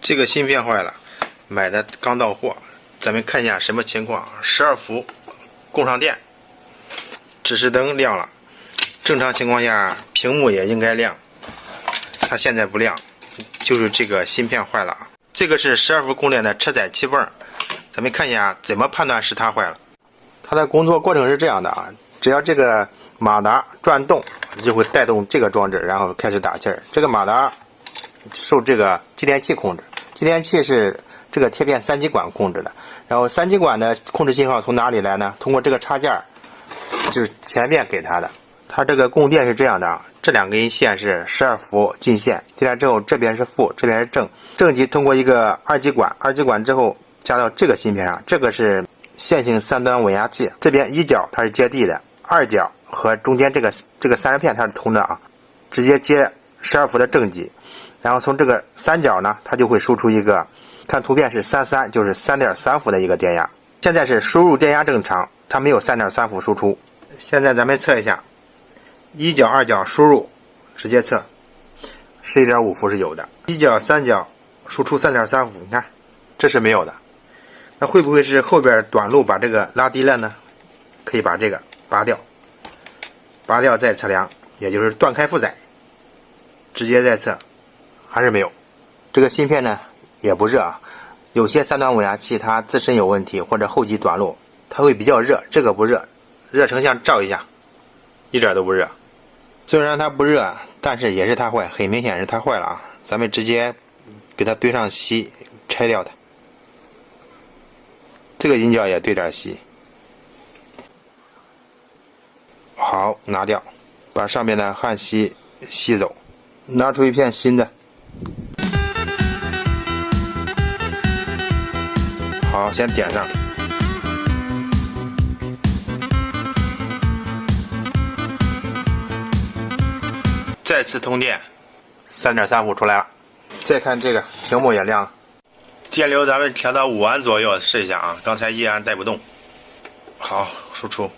这个芯片坏了，买的刚到货，咱们看一下什么情况。12伏供上电，指示灯亮了，正常情况下屏幕也应该亮，它现在不亮，就是这个芯片坏了。这个是12伏供电的车载气泵，咱们看一下怎么判断是它坏了。它的工作过程是这样的啊，只要这个马达转动，就会带动这个装置，然后开始打气儿。这个马达受这个继电器控制，继电器是这个贴片3极管控制的。然后3极管的控制信号从哪里来呢？通过这个插件，就是前面给它的。它这个供电是这样的啊，这2根线是12伏进线，进来之后这边是负，这边是正，正极通过一个2极管，2极管之后加到这个芯片上，这个是线性3端稳压器，这边一角它是接地的，2角和中间这个散热片它是通的啊，直接接12伏的正极。然后从这个3角呢，它就会输出一个，看图片是33，就是 3.3 伏的一个电压。现在是输入电压正常，它没有 3.3 伏输出。现在咱们测一下，一角2角输入直接测 11.5 伏是有的，一角3角输出 3.3 伏，你看这是没有的。那会不会是后边短路把这个拉低了呢？可以把这个拔掉，拔掉再测量，也就是断开负载，直接再测，还是没有。这个芯片呢也不热啊，有些3端稳压器它自身有问题或者后级短路，它会比较热，这个不热，热成像照一下，一点都不热。虽然它不热，但是也是它坏，很明显是它坏了啊。咱们直接给它堆上锡，拆掉它。这个引脚也兑点锡，好，拿掉，把上面的焊锡吸走，拿出一片新的，好，先点上，再次通电，3.3 伏出来了。再看这个屏幕也亮了。电流咱们调到5安左右试一下啊，刚才1安带不动。好，输出。